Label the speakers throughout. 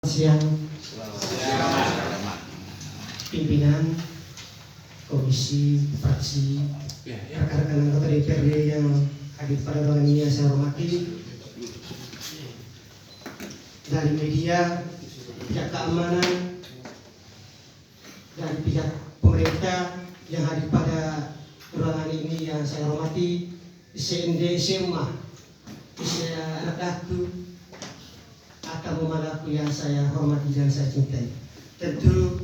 Speaker 1: Siang, pimpinan komisi, fraksi, rekan-rekan anggota DPRD yang hadir pada ruangan ini yang saya hormati, dari media, pihak keamanan, dan pihak pemerintah yang hadir pada ruangan ini yang saya hormati, CND, SMA, saya anak-anakku, atau mamaku yang saya hormati dan saya cintai. Tentu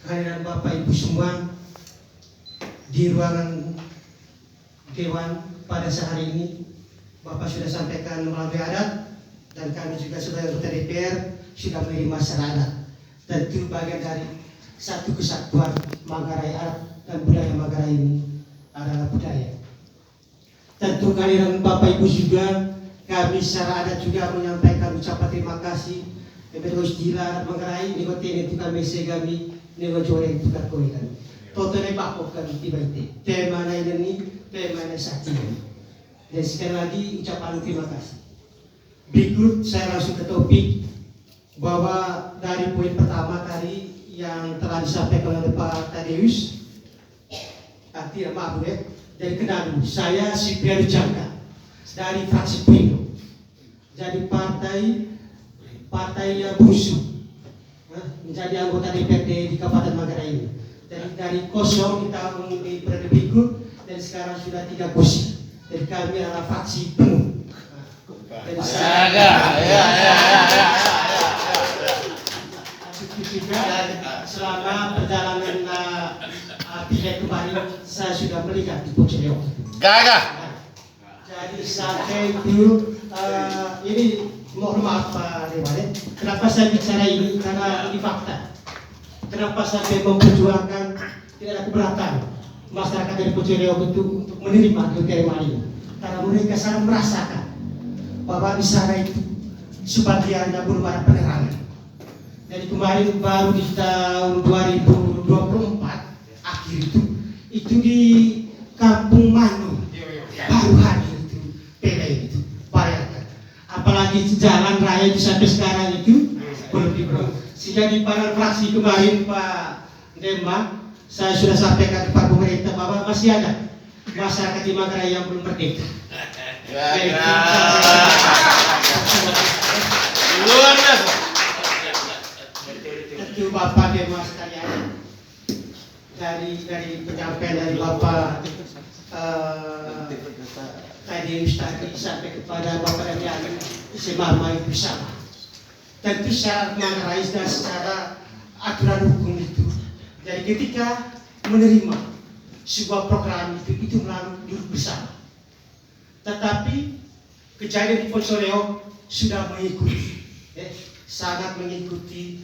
Speaker 1: kehadiran Bapak Ibu semua di ruangan Dewan pada sehari ini, Bapak sudah sampaikan melalui adat, dan kami juga sebagai anggota DPR sudah menerima secara adat. Tentu bagian dari satu kesatuan Manggarai adat dan budaya Manggarai ini adalah budaya. Tentu kehadiran Bapak Ibu juga, kami secara adat juga menyampaikan ucapan terima kasih kepada istilah Manggarai negotiasi itu kami segami negosiasi itu kami kami. Totalnya bakokan tiba itu. Tema ini tema sakti. Dan sekali lagi ucapan terima kasih. Berikut saya langsung ke topik bahwa dari poin pertama tadi yang telah disampaikan oleh Pak Tadeus. Tidak maaf ya. Dari kenal saya Sipriano Jangka dari fraksi Perindo, jadi partai yang busuk, menjadi anggota DPRD di Kabupaten Manggarai ini. Dari kosong kita mengundi periode berikut dan sekarang sudah 3 kursi. Jadi kami adalah fraksi penuh. Dan juga selama perjalanan pileg kemarin saya sudah melihat di Poceleo. Jadi sampai itu ini mohon maaf Pak Dewan, kenapa saya bicara ini karena ini fakta. Kenapa sampai memperjuangkan tidak ada keberatan masyarakat dari Poceleo untuk menerima geotermal ini? Karena mereka sangat merasakan bahwa di sana itu sebagiannya belum ada penerangan. Jadi kemarin baru di tahun 2024 akhir itu di Kampung Manu baru hadir itu PLN itu, bayangkan. Apalagi jalan raya itu sampai sekarang itu belum dibangun. Sehingga di para fraksi kemarin Pak Demak, saya sudah sampaikan kepada pemerintah bahwa masih ada masyarakat di Manggarai yang belum merdeka.
Speaker 2: Luar biasa.
Speaker 1: Tentu Bapak Demak sekalian, dari penyampaian dari Bapak tadi sampai kepada Bapak Damian semamai bersama. Tentu secara Manggarai dan secara aturan hukum itu. Jadi ketika menerima sebuah program itu melalui duduk bersama. Tetapi kejadian di Poceleo sudah mengikuti, sangat mengikuti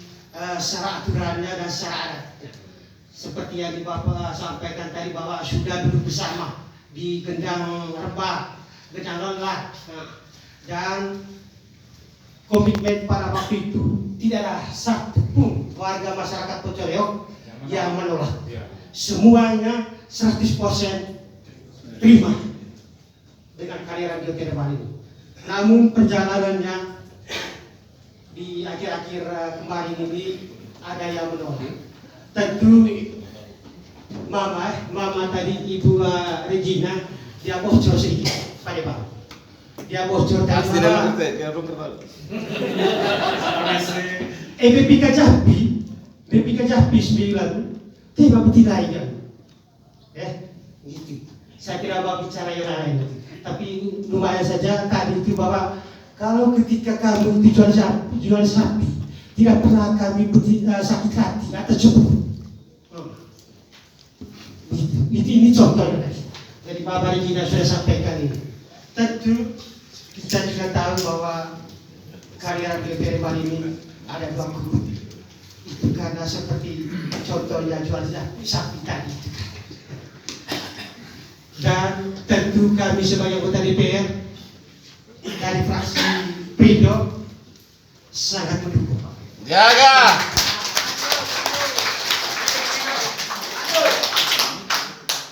Speaker 1: secara aturannya dan secara adatnya. Seperti yang Bapak sampaikan tadi bahwa sudah duduk bersama di Gendang Rebah, Gendang Lelah, dan komitmen pada waktu itu tidak ada satu pun warga masyarakat Poceleo yang menolak. Semuanya 100% terima dengan kehadiran geotermal ini. Namun perjalanannya di akhir-akhir kemarin ini ada yang menolak. Tentu Mama tadi Ibu Regina dia bocor sedikit pada Pak. Dia bocor dari mana? BPK Japi 9 tema bertilainya. Gitu. Saya tidak mau bicara yang lain. Tapi lumayan saja tadi itu bahwa kalau ketika kamu itu jual sapi, tidak pernah kami sakit hati atau cemburu. Ini contohnya. Jadi Bapak Regina sudah sampaikan ini. Tentu kita juga tahu bahwa karya geotermal ini ada 2 guru. Itu karena seperti contohnya jual sapi tadi. Dan tentu kami sebagai anggota DPR dari fraksi Perindo sangat mendukung.
Speaker 2: Jaga.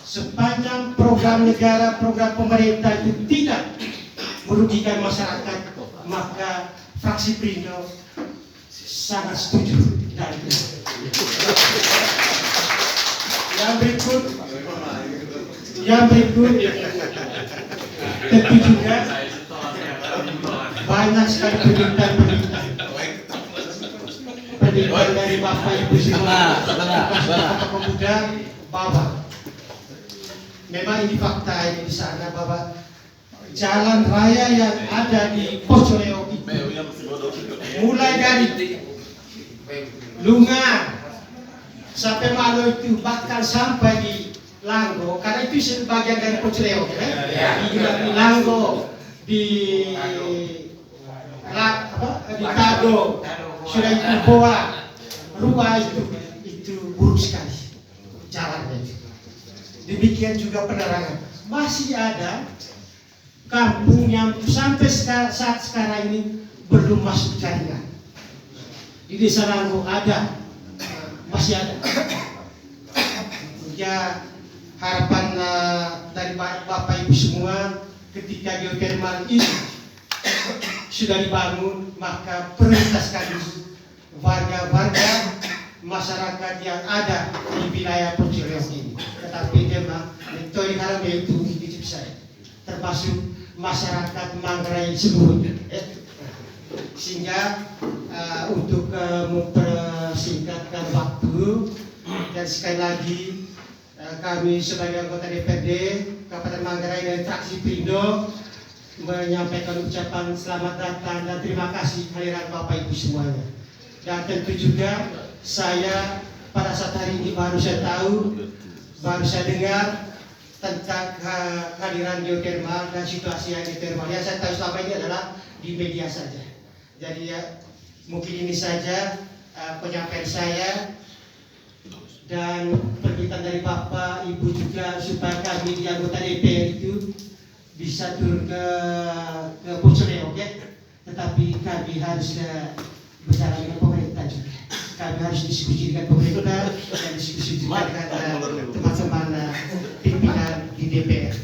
Speaker 1: Sepanjang program negara, program pemerintah itu tidak merugikan masyarakat, maka fraksi Perindo sangat setuju dan yang berikut tentu juga banyak sekali permintaan dari Bapak Ibu semua tokoh pemuda bahwa memang ini fakta ini di sana bahwa jalan raya yang ada di Pocoleo itu mulai dari Lungan sampai Malo itu bahkan sampai di Langgo, karena itu sebagian dari Pocoleo kan? Di Langgo, di Tado, sudah itu Boa, Rua itu buruk sekali jalannya itu. Demikian juga penerangan. Masih ada kampung yang sampai saat sekarang ini belum masuk jaringan. Di desa Langgo ada, masih ada. Ya harapan dari Bapak Ibu semua ketika geotermal ini sudah dibangun, maka prioritaskan warga-warga masyarakat yang ada di wilayah Pocoleo ini. Tetapi memang metode haram itu hidup saya, termasuk masyarakat Manggarai seluruhnya. Sehingga untuk mempersingkatkan waktu dan sekali lagi kami sebagai anggota DPRD Kabupaten Manggarai dari fraksi Perindo menyampaikan ucapan selamat datang dan terima kasih kehadiran Bapak Ibu semuanya. Dan tentu juga saya pada saat hari ini baru saya dengar tentang kehadiran geotermal dan situasi yang geotermal. Yang saya tahu selama ini adalah di media saja. Jadi ya mungkin ini saja penyampaian saya dan permintaan dari Bapak Ibu juga supaya kami di anggota DPR itu bisa turun ke Pocoleo, oke? Tetapi kami harus bicara dengan pemerintah juga. Kami harus diskusi dengan pemerintah dan diskusi juga dengan teman-teman pimpinan di DPR.